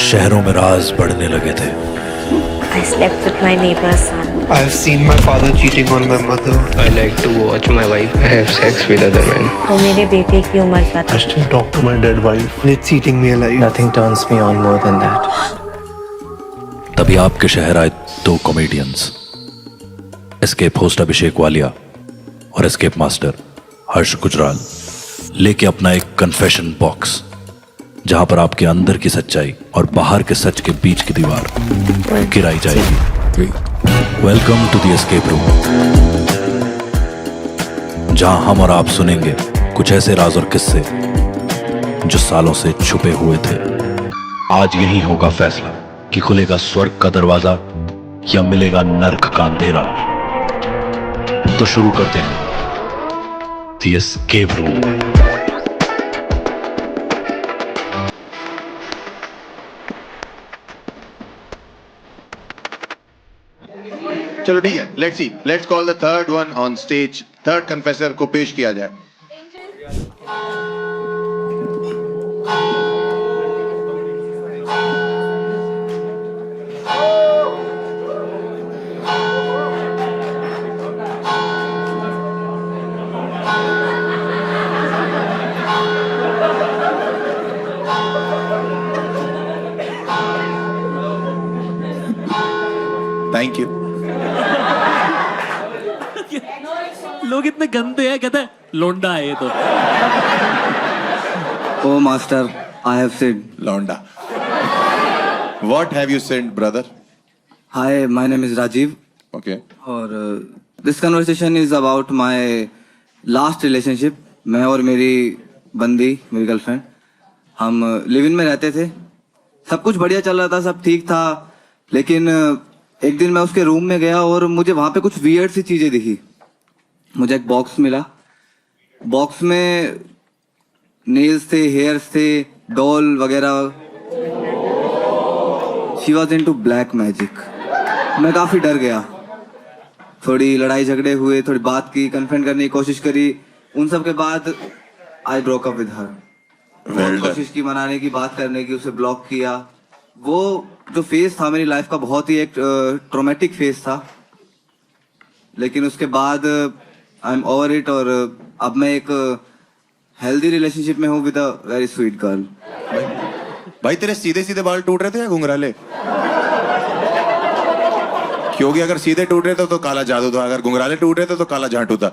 शहरों में राज बढ़ने लगे थे। I slept with my neighbor's son. I have seen my father cheating on my mother. I like to watch my wife have sex with other men. वो मेरे बेटे की उम्र का था। I still talk to my dead wife. It's eating me alive. Nothing turns me on more than that. तभी आपके शहर आए दो कॉमेडियंस, एस्केप होस्ट अभिषेक वालिया और एस्केप मास्टर हर्ष गुजराल, लेके अपना एक कन्फेशन बॉक्स, जहां पर आपके अंदर की सच्चाई और बाहर के सच के बीच की दीवार गिराई जाएगी। Welcome to the escape room, जहां हम और आप सुनेंगे कुछ ऐसे राज और किस्से जो सालों से छुपे हुए थे। आज यही होगा फैसला कि खुलेगा स्वर्ग का दरवाजा या मिलेगा नर्क का अंधेरा। तो शुरू करते हैं द एस्केप रूम। चलो ठीक है, let's see, let's call the third one on stage. Third confessor को पेश किया जाए। Thank you. लोग इतने गंदे हैं, कहते हैं लोंडा है ये तो। Oh master, I have said. लौंडा। What have you sent, brother? Hi, my name is Rajiv. Okay. और this conversation is about my last relationship. मैं और मेरी बंदी, मेरी गर्लफ्रेंड, हम लिव इन में रहते थे। सब कुछ बढ़िया चल रहा था, सब ठीक था। लेकिन एक दिन मैं उसके रूम में गया और मुझे वहाँ पे कुछ वियर्ड सी चीजें दिखी। मुझे एक बॉक्स मिला, बॉक्स में नेल्स थे, हेयर्स थे, डॉल वगैरह। She was into black magic. मैं काफी डर गया, थोड़ी लड़ाई झगड़े हुए, थोड़ी बात की, कन्फ्रंट करने की कोशिश करी। उन सब के बाद I broke up with her. बहुत कोशिश की मनाने की, बात करने की, उसे ब्लॉक किया। वो जो फेज था मेरी लाइफ का बहुत ही एक ट्रोमेटिक फेज था, लेकिन उसके बाद आई एम ओवर इट। और अब मैं एक हेल्दी रिलेशनशिप में हूँ with a very sweet girl. भाई तेरे सीधे सीधे बाल टूट रहे थे या घुंघराले? क्योंकि अगर सीधे टूट रहे थे तो काला जादू था, अगर घुंघराले टूट रहे थे तो काला झांटू था।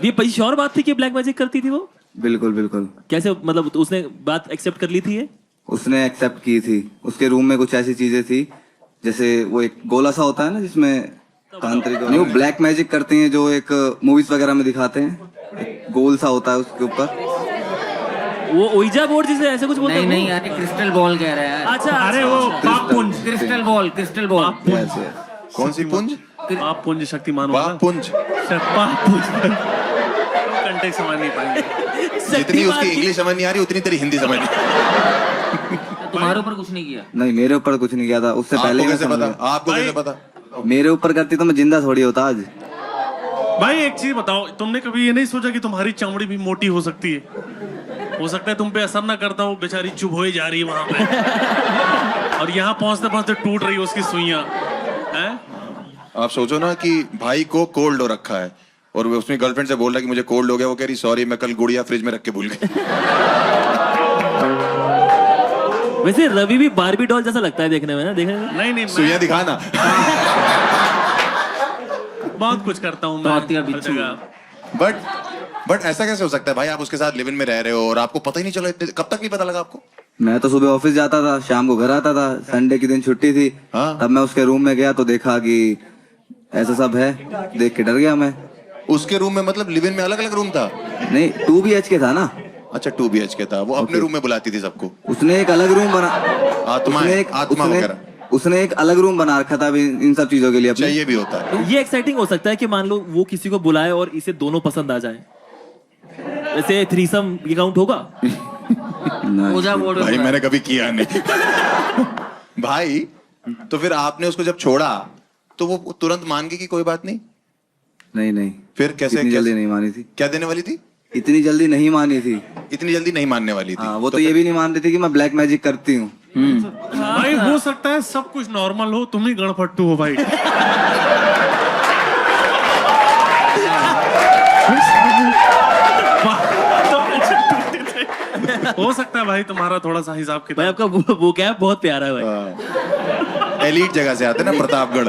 ये पहली श्योर बात थी कि ब्लैक मैजिक करती थी वो? बिल्कुल बिल्कुल। कैसे, मतलब उसने बात एक्सेप्ट कर ली थी ये? उसने एक्सेप्ट की थी। उसके रूम में कुछ ऐसी चीजें थी, जैसे वो एक गोला सा होता है ना जिसमें तांत्रिक नहीं, वो ब्लैक मैजिक करते हैं, जो एक मूवीज वगैरह में दिखाते हैं। एक गोल सा होता है, उसके ऊपर वो ओइजा बोर्ड जिसे ऐसे कुछ बोलते हैं। नहीं यार, क्रिस्टल बॉल कह रहा है। अच्छा, अरे वो पापपुंज, क्रिस्टल बॉल, क्रिस्टल बॉल। कौन सी पुंज? आप पुंज शक्तिमान पुंज। कंटेक्स्ट समझ नहीं पाएंगे। जितनी उसकी इंग्लिश समझ नहीं आ रही उतनी तेरी हिंदी समझ नहीं। तुम्हारे ऊपर कुछ नहीं किया? नहीं, मेरे ऊपर कुछ नहीं किया था। उससे पहले आपको कैसे पता? आपको कैसे पता? मेरे ऊपर करती तो मैं जिंदा थोड़ी होता आज। भाई एक चीज बताओ, तुमने कभी ये नहीं सोचा कि तुम्हारी चमड़ी भी मोटी हो सकती है? हो सकता है तुम पे असर ना करता हो, बेचारी चुभ हो जा रही है वहां पे और यहाँ पहुंचते पहुंचते टूट रही है उसकी सुइयां। आप सोचो ना कि भाई को कोल्ड हो रखा है और वो उसमें गर्लफ्रेंड से बोल रहा है कि मुझे कोल्ड हो गया। वो कह रही सॉरी, मैं कल गुड़िया फ्रिज में रख के भूल गई। वैसे रवि भी बारबी डॉल जैसा लगता है देखने में ना, देखने में। नहीं सुइयां दिखाना। बहुत कुछ करता हूँ मैं। बट ऐसा कैसे हो सकता है भाई? आप उसके साथ लिव इन में रह रहे हो और आपको पता ही नहीं चला? कब तक नहीं पता लगा आपको? मैं तो सुबह ऑफिस जाता था, शाम को घर आता था। संडे के दिन छुट्टी थी। हाँ? तब मैं उसके रूम में गया तो देखा कि ऐसा सब है। देख के डर गया मैं। उसके रूम में मतलब लिव इन में अलग अलग रूम था? नहीं, 2 BHK था ना। अच्छा, 2 BHK था। वो अपने रूम में बुलाती थी सबको? उसने एक अलग रूम बना, उसने एक अलग रूम बना रखा था इन सब चीजों के लिए। अच्छा, ये भी होता है। ये एक्साइटिंग हो सकता है कि मान लो वो किसी को बुलाए और इसे दोनों पसंद आ जाए। वैसे थ्रीसम ये काउंट होगा? भाई मैंने कभी किया नहीं। भाई तो फिर आपने उसको जब छोड़ा तो वो तुरंत मान गई कि कोई बात नहीं? नहीं। फिर कैसे? जल्दी नहीं मानी थी। क्या देने वाली थी? इतनी जल्दी नहीं मानी थी। इतनी जल्दी नहीं मानने वाली थी। हाँ, वो तो ये भी नहीं मान रही थी कि मैं ब्लैक मैजिक करती हूँ। भाई हो सकता है सब कुछ नॉर्मल हो, तुम ही गणपट्टू हो भाई। हो सकता है भाई तुम्हारा थोड़ा सा हिसाब भाई किताब। आपका वो क्या बहुत प्यारा है भाई। एलीट जगह से आते ना, प्रतापगढ़।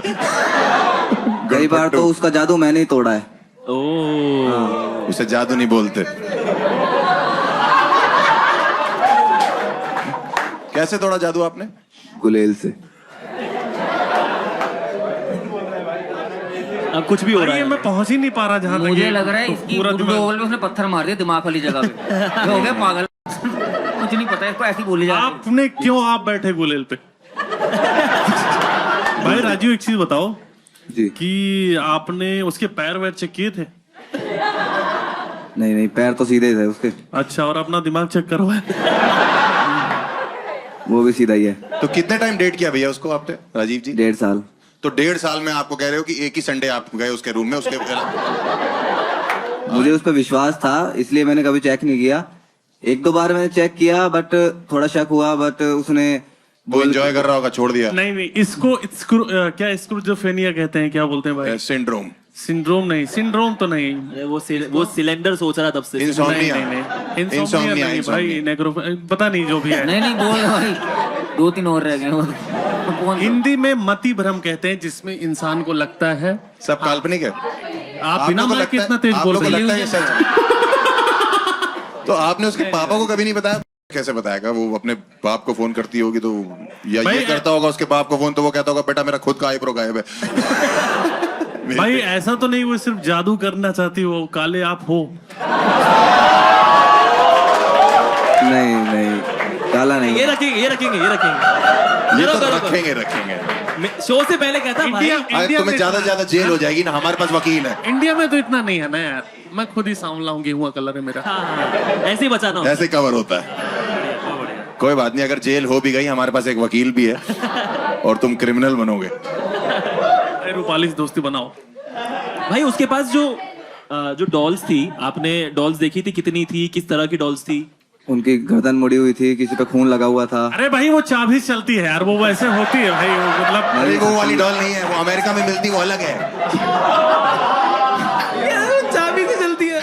कई बार तो उसका जादू मैंने ही तोड़ा है। ओ उसे जादू नहीं बोलते। कैसे तोड़ा जादू आपने? गुलेल से। अब कुछ भी हो रहा भाई है। मैं पहुंच ही नहीं पा रहा जहां तक मुझे ये लग रहा है इसकी पूरा गुड दिमाग। ओवल में उसने पत्थर मार दिया दिमाग वाली जगह पे। ये हो गया पागल। कुछ नहीं पता इसको, ऐसी बोली जा रही आपने क्यों आप बैठे गुलेल पे? भाई राजू एक चीज बताओ जी। कि आपने उसके पैर वैर चेक किए थे? नहीं नहीं, पैर तो सीधे थे उसके। अच्छा, और अपना दिमाग चेक करवाए? वो भी सीधा ही है। तो कितने टाइम डेट किया भैया उसको आपने, राजीव जी? 1.5 साल। तो 1.5 साल में आपको कह रहे हो कि एक ही संडे आप गए उसके रूम में, उसके मुझे उस पर विश्वास था, इसलिए मैंने कभी चेक नहीं किया। 1-2 बार मैंने चेक किया, बट थोड़ा शक हुआ, बट उसने वो एंजॉय कर रहा होगा, छोड़ दिया। नहीं नहीं, इसको क्या स्क्रूजोफेनिया कहते हैं, क्या बोलते हैं भाई? सिंड्रोम। सिंड्रोम नहीं, सिंड्रोम तो नहीं। अरे वो सिलेंडर सोच रहा तब से। नहीं इंसोम्निया। नहीं, इंसोम्निया, इंसोम्निया नहीं भाई, इंसोम्निया। नेक्रो पता नहीं जो भी है। नहीं नहीं बोल भाई, 2-3 और रह गए वो। कौन सा? हिंदी में मति भ्रम कहते हैं, जिसमें इंसान को लगता है। सब काल्पनिक है। आप बिना लोगों को माइक के लगता है- इतना तेज आप बोल लोगों को रहे लगता है हैं। ये सच। तो आपने उसके पापा को कभी नहीं बताया? कैसे बताएगा वो? अपने बाप को फोन करती होगी तो, या भाई, ये करता होगा उसके बाप को फोन, तो वो कहता होगा बेटा मेरा खुद का आईब्रो गायब है। भाई ऐसा तो नहीं वो सिर्फ जादू करना चाहती हो, काले आप हो? नहीं नहीं, काला नहीं। ये रखेंगे ये जरूर तो करो, रखेंगे रखेंगे। करो। शो से पहले कहता भाई इंडिया अरे इंडिया तुम्हें में ज्यादा से ज्यादा जेल हो जाएगी ना, हमारे पास वकील है। इंडिया में तो इतना नहीं है ना यार, मैं खुद ही सांवला हूँ, गेहुआ कलर है मेरा। हाँ, ऐसे ही बचाना होता है। ऐसे कवर होता है। कोई बात नहीं, अगर जेल हो भी गई हमारे पास एक वकील भी है और तुम क्रिमिनल बनोगे। रूपाली से दोस्ती बनाओ। भाई उसके पास जो डॉल्स थी, आपने डॉल्स देखी थी? कितनी थी, किस तरह की डॉल्स थी? उनकी गर्दन मुड़ी हुई थी, किसी पे खून लगा हुआ था। अरे भाई वो चाबी चलती है यार, वो वैसे होती है भाई, वो मतलब। अरे वो वाली डॉल नहीं है, वो अमेरिका में मिलती, वो अलग है। चाबी से चलती है।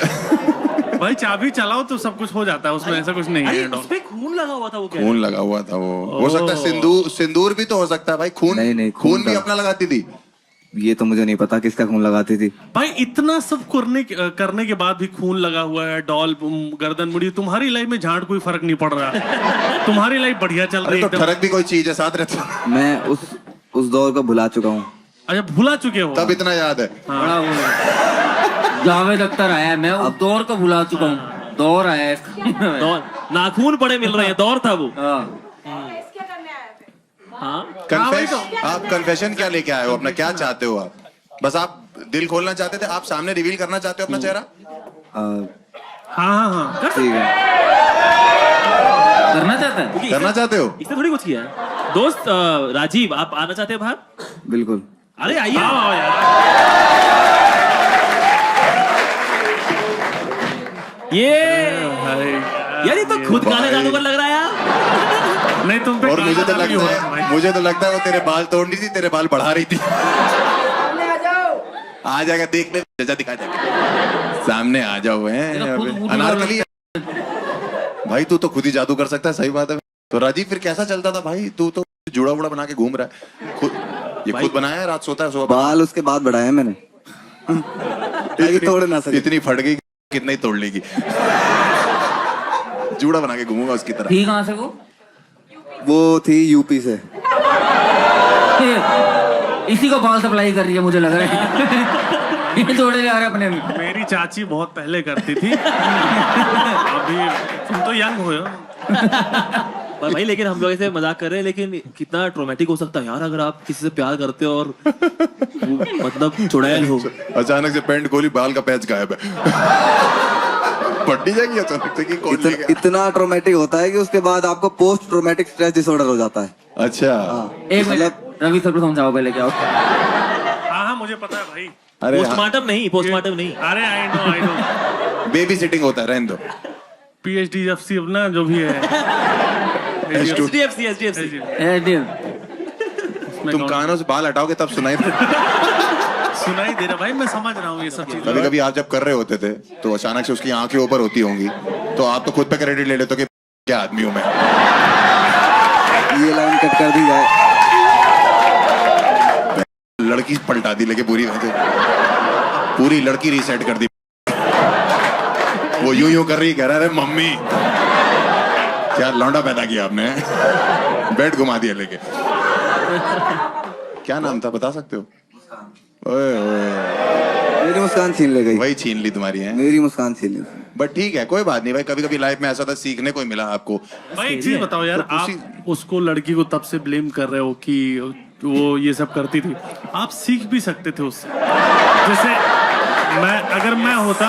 भाई चाबी चलाओ तो सब कुछ हो जाता है उसमें, ऐसा कुछ नहीं अरे है। उसपे खून लगा हुआ था, वो क्या? खून लगा हुआ था वो। हो सकता है सिंदूर भी तो हो सकता है भाई। खून नहीं, खून खून भी था। अपना लगाती थी। ये तो मुझे नहीं पता किसका खून लगाती थी। भाई इतना सब करने के बाद भी खून लगा हुआ है, डॉल गर्दन मुड़ी। तुम्हारी लाइफ में झाड़ कोई फर्क नहीं पड़ रहा। तुम्हारी लाइफ बढ़िया चल रही अरे है तो एकदम। ठरक भी कोई चीज है, साथ रहते हो। मैं उस दौर को भुला चुका हूँ। अच्छा भुला चुके हो? तब इतना याद है। बड़ा वो है। जावेद अख्तर आया है, मैं उस दौर को भुला चुका हूँ। दौर आया है। दौर, नाखून पड़े मिल रहे हैं, दौर था वो। हाँ। हाँ आप कन्फेशन क्या लेके आए हो अपना? क्या चाहते हो आप? बस आप दिल खोलना चाहते थे? आप सामने रिवील करना चाहते हो अपना चेहरा? हाँ ठीक है। करना चाहता है? करना चाहते हो? इसने थोड़ी कुछ किया है। दोस्त राजीव, आप आना चाहते हैं बाहर? बिल्कुल। अरे आइए। ये यार ये तो खुद काले जादूगर लग रहा है यार। नहीं तुम पे और मुझे तो काला जादू हो रहा है लगता भाई। है वो तेरे बाल तोड़ रही थी, तेरे बाल बढ़ा रही थी। आ जाएगा देखने, जजा दिखा जाएगा। सामने आ जाओ तेरा खुद हैं मुंह अनारकली। भाई तू तो खुद ही जादू कर सकता है, सही बात है। तो राजीव फिर कैसा चलता था भाई? तू तो जुड़ा उड़ा बना के घूम रहा है खुद। ये खुद बनाया है, रात सोता है सुबह बाल उसके बाद बढ़ाए मैंने। तोड़ ना सके। इतनी फट गई कितना ही तोड़ लेगी। जूड़ा बना के घूमूंगा उसकी तरह। ठीक, कहाँ से वो थी यूपी से। इसी को बाल सप्लाई कर रही है मुझे लग रहा है। ये जोड़े जा रहे अपने में। मेरी चाची बहुत पहले करती थी। अभी तुम तो यंग हो। पर भाई लेकिन हम लोग ऐसे मजाक कर रहे हैं, लेकिन कितना ट्रोमेटिक हो सकता है यार अगर आप किसी से प्यार करते हो और मतलब चुड़ैल हो। अचानक से पैंट खोली, बाल का पैच गायब है। पट्टी जाएगी अचानक से कि कौन ले गया? इतना ट्रोमेटिक होता है कि उसके बाद आपको पोस्ट ट्रोमेटिक स्ट्रेस डिसऑर्डर हो जाता है। अच्छा एक मिनट, रवि सर को समझाओ पहले क्या होता है। हाँ मुझे पता है भाई। अरे पोस्टमार्टम नहीं, पोस्टमार्टम नहीं। अरे आई नो बेबी सिटिंग होता है, रहने दो। PhD FC अपना जो भी है HDFC। तुम कानों से बाल हटाओगे तब सुनाई सुनाई दे रहा भाई, मैं समझ रहा हूँ ये सब कभी चीजें। कभी आप जब कर रहे होते थे तो अचानक से उसकी आंखें ऊपर होती होंगी, तो आप तो खुद पे क्रेडिट ले लेते हो कि क्या आदमी हूं मैं। ये लाइन कट कर दी जाए। लड़की पलटा दी लेके पूरी लड़की रीसेट कर दी। वो यूं कर रही, कह रहा है मम्मी क्या लौंडा पैदा किया आपने, बेड घुमा दिया लेके। क्या नाम था बता सकते हो? ओए ओए, मेरी मुस्कान छीन ले गई। वही छीन ली तुम्हारी है। मेरी मुस्कान छीन ली। बट ठीक है, कोई बात नहीं भाई, कभी कभी लाइफ में ऐसा था, सीखने को ही मिला आपको। भाई एक चीज बताओ यार, तो आप उसको लड़की को तब से ब्लेम कर रहे हो कि वो ये सब करती थी, आप सीख भी सकते थे उससे। जैसे अगर मैं होता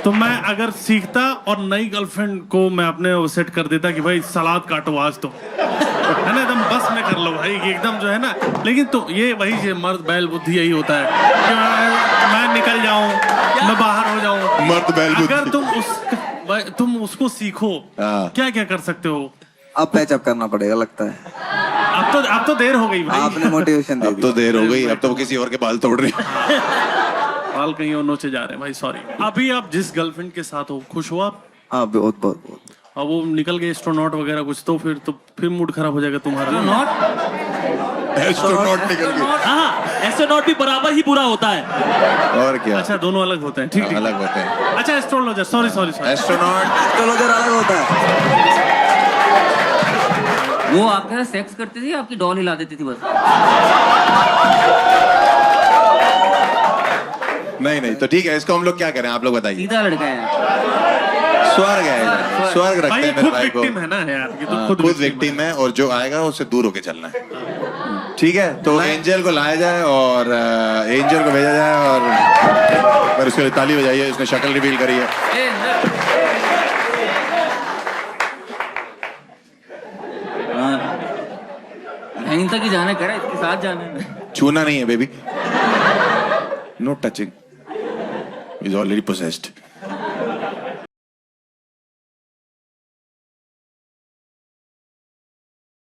तो मैं अगर सीखता और नई गर्लफ्रेंड को मैं अपने वो सेट कर देता कि भाई सलाद काटो आज तो, है ना, एकदम बस में कर लो भाई कि एकदम जो है ना। लेकिन तो ये वही मर्द बैल बुद्धि यही होता है कि मैं निकल जाऊं, मैं बाहर हो जाऊं। मर्द बैल बुद्धि। अगर तुम उसको सीखो, क्या क्या कर सकते हो? अब पैचअप करना पड़ेगा लगता है। अब तो देर हो गई भाई। आपने मोटिवेशन दे अब तो देर हो गई, अब तो वो किसी और के बाल तोड़ रही। बाल कहीं और नोचे जा रहे हैं भाई, सॉरी। अभी आप जिस गर्लफ्रेंड के साथ हो, खुश हो आप? हाँ बहुत बहुत बहुत। अब वो निकल गए एस्ट्रोनॉट वगैरह कुछ, तो फिर मूड खराब हो जाएगा तुम्हारा। एस्ट्रोनॉट निकल गए। हाँ, एस्ट्रोनॉट भी बराबर ही बुरा होता है। और क्या? अच्छा, दोनों अलग होते हैं, ठीक ठीक। अलग होते हैं। अच्छा, एस्ट्रोलॉजर, सॉरी। एस्ट्रोनॉट एस्ट्रोलॉजर अलग होता है। वो आपके साथ सेक्स करती थी, आपकी डॉल हिला देती थी बस। नहीं तो ठीक है, इसको हम लोग क्या करें, आप लोग बताइए। सीधा लड़का है, स्वर्ग है, स्वर्ग रखते भाई हैं ये मेरे खुद भाई को। विक्टिम है ना यार, ये तो खुद विक्टिम है, और जो आएगा उससे दूर होके चलना है। ठीक है, तो एंजल को लाया जाए और एंजल को भेजा जाए, और फिर उसके लिए ताली बजाइए, उसने शक्ल रिवील करी है। यहीं तक ही जाने करा, इसके साथ जाना है। छूना नहीं है baby, no touching, is already possessed.